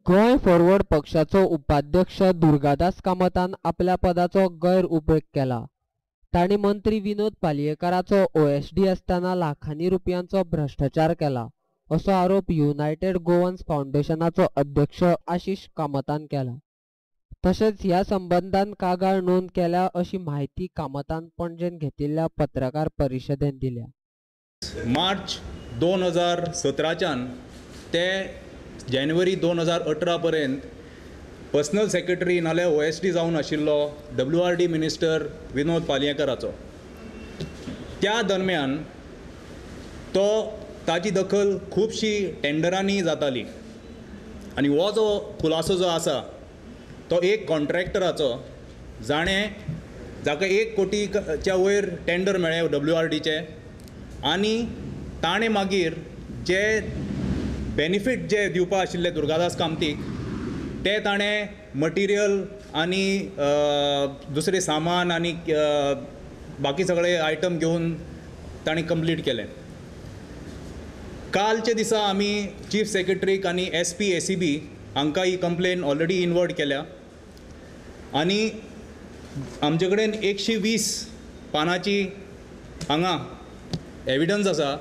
गोय फॉरवर्ड पक्षाचो उपाध्यक्ष दुर्गादास कामतान आपल्या पदाचो गैरउपेग केला। ताणी मंत्री विनोद पालयेकाराचो ओएसडी आसतना लाखांनी रुपयांचो भ्रष्टाचार केला असो आरोप युनायटेड गोवन्स फाउंडेशनाचो अध्यक्ष आशिष कामतान केला। तशेंच ह्या संबंधान कागाळ नोंद केल्या अशी माहिती कामतान पणजेन घेतिल्ल्या पत्रकार परिशदेन दिल्या। मार्च 2017च्यान ते जानेवारी 2018 पर्यंत पर्सनल सेक्रेटरी नाल्यार ओएसडी जावन आशिल्लो WRD मिनिस्टर विनोद पालयेकाराचो। त्या दरम्यान ताची दखल खूबशी टेंडरांनी जाताली आनी हो जो खुलासो जो आसा तो एक कॉन्ट्रॅक्टराचो जाका 1 कोटीच्या वयर टेंडर मेळ्ळे WRDचे आनी ताणें मागीर जे बेनिफीट जे दिवपा आशिल्ले दुर्गादास कामतीक ते ताणें मटिरियल आनी दुसरे सामान आनी बाकी सगळे आयटम घेवन ताणें कंप्लीट केलें। कालचे दिसा आमी चीफ सेक्रेटरीक आनी SP ACB हांकां ही कंप्लेन ऑलरेडी इनवर्ट केल्या आनी आमचे कडेन 120 पानांची हांगा एविडन्स आसा,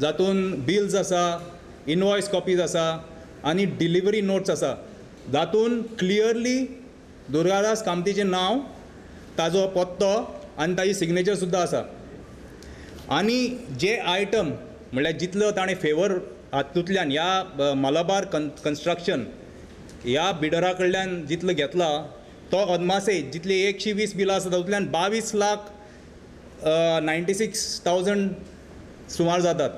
जातून बिल्स आसा, इनवॉयस कॉपीज आसा आनी डिलिव्हरी नोट्स आसा, जातून क्लियरली दुर्गादास कामतीचें नांव, ताजो पत्तो आनी ताजी सिग्नेचर सुद्दां आसा। आनी जे आयटम म्हळ्यार जितलो ताणें फेवर हातूंतल्यान ह्या मलाबार कन्स्ट्रक्शन ह्या बिडरा कडल्यान जितलो घेतला तो अदमासे जितली 120 बिलां आसा तातूंतल्यान 22,96,000 सुमार जातात।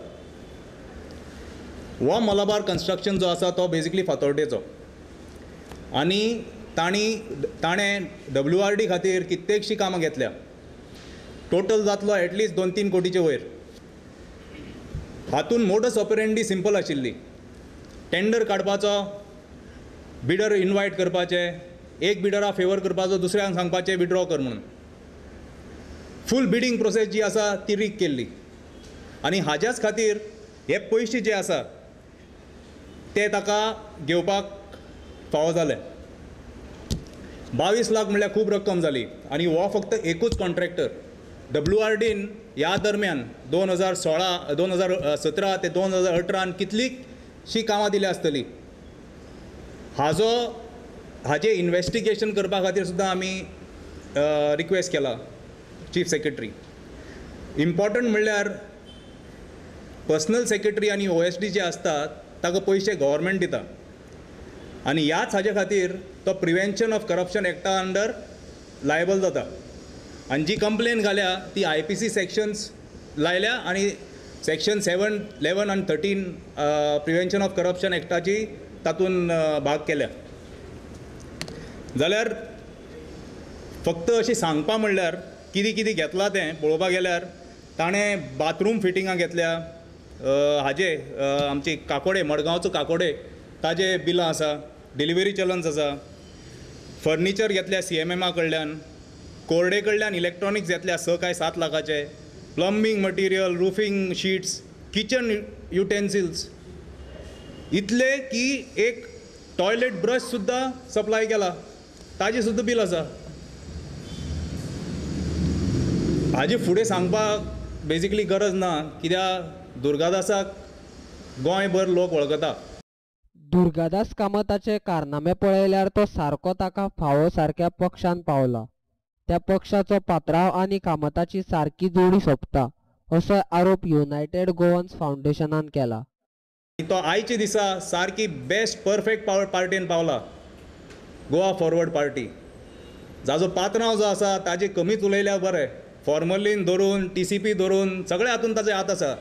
हो मलाबार कन्स्ट्रक्शन जो आसा तो बेजिकली फातोर्डेचो आनी ताणें WRD खातीर कित्येकशीं कामां घेतल्या। टोटल जातलो एटलिस्ट 2-3 कोटीचे वयर। हातून मोडस ऑपरेंडी सिंपल आशिल्ली, टेंडर काडपाचो, बिडर इनवायट करपाचे, एक बिडरा फेवर करपाचो, दुसऱ्यांक सांगपाचें विड्रॉ कर म्हणून। फूल बिडींग प्रोसेस जी आसा ती रीक केल्ली आनी हाज्याच खातीर हे पयशे जे आसा ते ताका घेवपाक फावो जाले। 22 लाख म्हळ्यार खूब रक्कम जाली आनी हो फक्त एकूच कॉन्ट्रॅक्टर। WRDन ह्या दरम्यान 2017 ते 2018 कितलींशीं कामां दिली आसतली। हाजे इन्वेस्टिगेशन करपा खातीर सुद्दां आमी रिक्वेस्ट केला चीफ सेक्रेटरी। इम्पॉर्टंट म्हणल्यार पर्सनल सेक्रेटरी आनी OSD जे आसतात ताका पयशे गव्हर्मेंट दिता आनी ह्याच हाजे खातीर तो प्रिव्हेंशन ऑफ करप्शन एक्टा अंडर लायबल जाता आनी जी कंप्लेन घाल्या ती IPC सेक्शन्स लायल्या आनी सेक्शन 7, 11 आनी 13 प्रिव्हेंशन ऑफ करप्शन एक्टाची तातूंत भाग केल्या। जाल्यार फक्त अशें सांगपा म्हणल्यार कितें कितें घेतलां तें पळोवपाक गेल्यार ताणें बाथरूम फिटिंगां घेतल्या, हाजे आमचे काकोडे, मडगांवचो काकोडे ताजे बिलां आसा, डिलिव्हरी चलन्स आसा, फर्निचर घेतल्या CMMA कडल्यान, कोर्डे कडल्यान इलेक्ट्रॉनिक्स घेतल्या 6 काय 7 लाखाचे, plumbing material, roofing sheets, kitchen utensils, इतले की एक टॉयलेट ब्रश सुद्दां सप्लाय केला, ताजी सुद्दां बील आसा। हाजे फुडें सांगपाक बेजिकली गरज ना, कित्याक दुर्गादासाक गोंयभर लोक वळखता। दुर्गादास कामताचे कारनामे पळयल्यार तो सारको ताका फावो सारक्या पक्षान पावला। त्या पक्षाचो पात्रांव आनी कामताची सारकी जोडी सोंपता असो आरोप युनायटेड गोवन्स फाउंडेशनान केला। तो आयच्या दिसा सारकी बेस्ट परफेक्ट पार्टीन पावला, गोवा फॉरवर्ड पार्टी, जाचो पात्रांव जो आसा ताजे कमीच उलयल्यार बरें, फॉर्मलीन धरून TCP धरून सगळे हातूंत ताजे हात आसा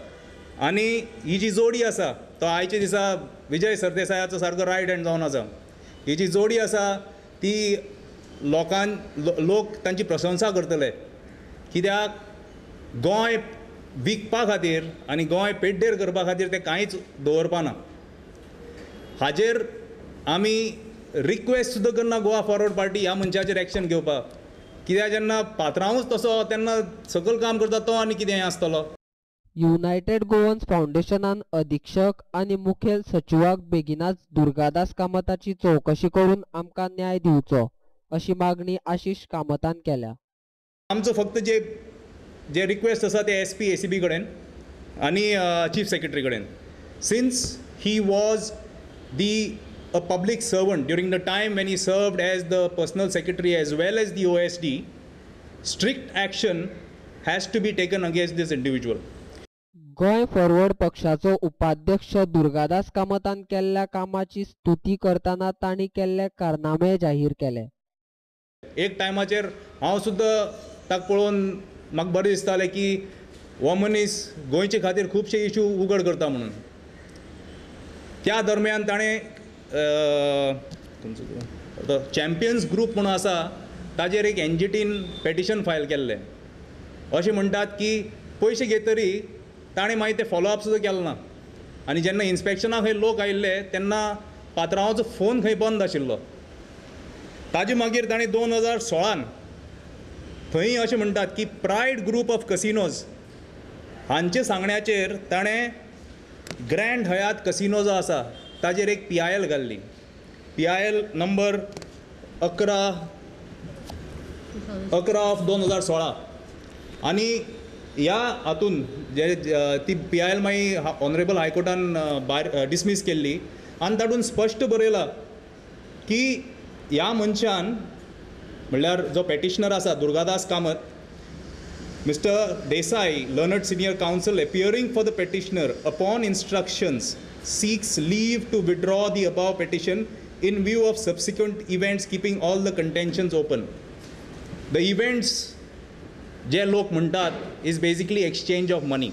आनी ही जी जोडी आसा तो आयच्या दिसा विजय सरदेसायाचो सारको रायट हँड जावन आसा। ही जी जोडी आसा ती लोक तांची प्रशंसा करतले, कित्याक गोंय विकपा खातीर आनी गोंय पेड्डेर करपा खातीर ते कांयच दवरपाना। हाजेर आमी रिक्वेस्ट सुद्दां करना गोवा फॉरवर्ड पार्टी ह्या मनशाचेर एक्शन घेवपाक, कित्याक जेन्ना पात्रांवूच तसो तेन्ना सकयल काम करता तो आनी कितें आसतलो। युनायटेड गोवन्स फाउंडेशनान अधीक्षक आणि मुखेल सचिवाक बेगीनाच दुर्गादास कामताची चौकशी करून आमकां न्याय दिवचो अशी मागणी आशिष कामतान केल्या. आमचो फक्त जे रिक्वेस्ट आसा ते SP ACB कडेन आनी चीफ सेक्रेटरी कडेन. Since he was a public servant during the time when he served as the personal secretary as well as the OSD, strict action has to be taken against this individual. Goa forward पक्षाचो उपाध्यक्ष दुर्गादास कामतान केल्ल्या कामाची स्तुती करतना तांणी केल्ले कारनामे जाहीर केले. एक टायमाचेर हांव सुद्दां ताका पळोवन म्हाका बरें दिसतालें की हो मनीस गोंयचे खातीर खुबशे इश्यू उगड करता म्हणून. त्या दरम्यान ताणें चॅम्पियन्स ग्रूप म्हणून आसा ताजेर एक NGTन पेटिशन फायल केल्लें. अशें म्हणटात की पयशे घेतरी ताणें मागीर ते फॉलोअप सुद्दां केलो ना. आनी जेन्ना इन्स्पेक्शनाक खंय लोक आयिल्ले तेन्ना पात्रांवाचो फोन खंय बंद आशिल्लो. ताजे मागीर ताणें 2016 थंय अशें म्हणटात की प्रायड ग्रूप ऑफ कसिनोज हांचे सांगण्याचेर ताणें ग्रँड हयात कसिनो जो आसा ताजेर एक PIL घाल्ली. PIL number 11/2016. आनी ह्या हातून ती PIL मागीर ऑनरेबल हायकोर्टान भायर डिसमीस केल्ली आनी तातूंत स्पश्ट बरयलां की ह्या मनशान म्हणल्यार जो पेटिशनर आसा Durgadas Kamat, mister Desai, learned senior council appearing for the petitioner upon instructions seeks leave to withdraw the above petition in view of subsequent events keeping all the contentions open. The events जे लोक म्हणटात इज बेसिकली एक्सचेंज ऑफ मनी.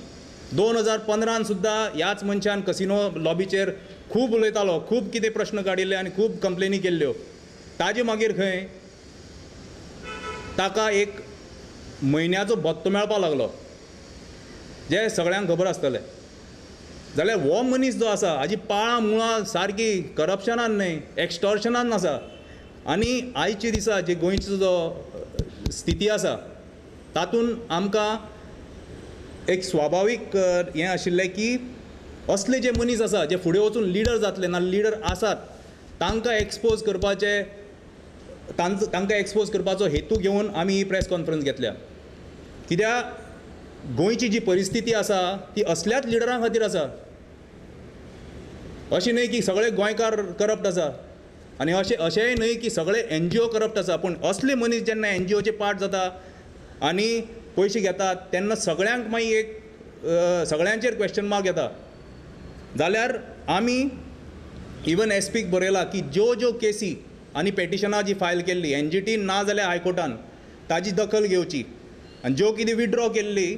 2015 सुद्दां ह्याच मनशान casino लॉबीचेर खूब उलयतालो, खूब कितें प्रश्न काडिल्ले आनी खूब कंप्लेनी केल्ल्यो. ताजे मागीर खंय ताका एक म्हयन्याचो भत्तो मेळपाक लागलो जे सगळ्यांक खबर आसतलें. जाल्यार हो मनीस जो आसा हाजी पाळां मुळां सारकी करप्शनान न्हय एक्स्टॉर्शनान आसा. आनी आयचे दिसा जे गोंयचो जो स्थिती आसा तातूंत आमकां एक स्वाभावीक हें आशिल्लें की असले जे मनीस आसा जे फुडें वचून लिडर जातले ना लिडर आसात तांकां एक्सपोज करपाचो हेतू घेवन आमी ही प्रेस कॉन्फरन्स घेतल्या. कित्याक गोंयची जी परिस्थिती आसा ती असल्याच लिडरां खातीर आसा. अशें न्हय की सगळे गोंयकार करप्ट आसा आनी अशेंय न्हय की सगळे NGO करप्ट आसा. पूण असले मनीस जेन्ना NGOचे पार्ट जाता आनी पयशे घेतात तेन्ना सगळ्यांक मागीर एक सगळ्यांचेर क्वेश्चन मार्क येता. जाल्यार आमी इवन SPक बरयलां की ज्यो केसी आनी पेटिशनां जी फायल केल्ली NGT ना जाल्यार हायकोर्टान ताजी दखल घेवची आनी ज्यो कितें विड्रॉ केल्ली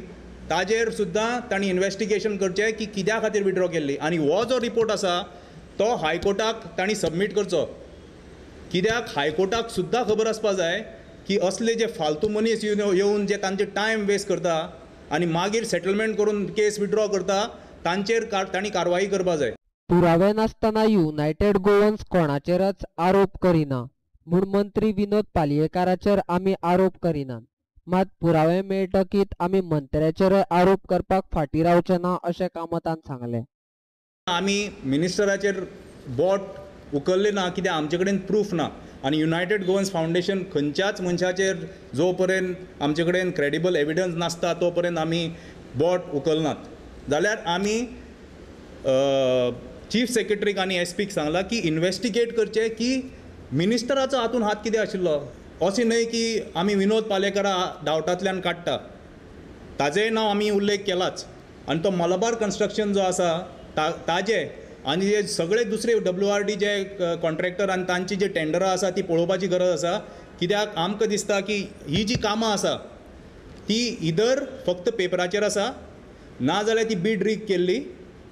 ताजेर सुद्दां तांणी इन्वेस्टिगेशन करचें की कित्या खातीर विड्रॉ केल्ली. आनी हो जो रिपोर्ट आसा तो हायकोर्टाक तांणी सबमीट करचो. कित्याक हायकोर्टाक सुद्दां खबर आसपा जाय की असले जे फालतू मनीस येवन जे तांचे टायम वेस्ट करता आनी मागीर सेटलमेंट करून केस विड्रॉ करता तांचेर तांणी कारवाई करपा जाय. पुरावे नासतना युनायटेड गोवन्स कोणाचेरच आरोप करिना म्हूण मंत्री विनोद पालयेकाराचेर आमी आरोप करिनात. मात पुरावे मेळटकीत आमी मंत्र्याचेर आरोप करपाक फाटीं रावचे ना अशें कामतान सांगलें. आमी मिनिस्टराचेर बोट उखल्लें ना कित्याक आमचे कडेन प्रूफ ना. आनी युनायटेड गोवन्स फाउंडेशन खंयच्याच मनशाचेर जो पर्यंत आमचे कडेन क्रेडिबल एविडन्स नासता तो पर्यंत आमी बोट उखलनात. जाल्यार आमी चीफ सेक्रेटरीक आनी SPक सांगलां की इन्वेस्टिगेट करचें की मिनिस्टराचो हातूंत हात कितें आशिल्लो. अशें न्हय की आमी विनोद पालेकरा डावटांतल्यान काडटा. ताजेय नांव आमी उल्लेख केलाच. आनी तो मलबार कन्स्ट्रक्शन जो आसा ताजे आनी जे सगळे दुसरे WRD जे कॉन्ट्रॅक्टर आनी तांची जे टेंडरां आसा ती पळोवपाची गरज आसा. कित्याक आमकां दिसता की ही जी कामां आसा ती इधर फक्त पेपराचेर आसा ना जाल्यार ती बीड रीग केल्ली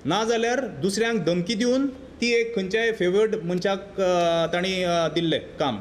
ना जाल्यार दुसऱ्यांक धमकी दिवन ती एक खंयच्याय फेवर्ड मनशाक तांणी दिल्लें काम.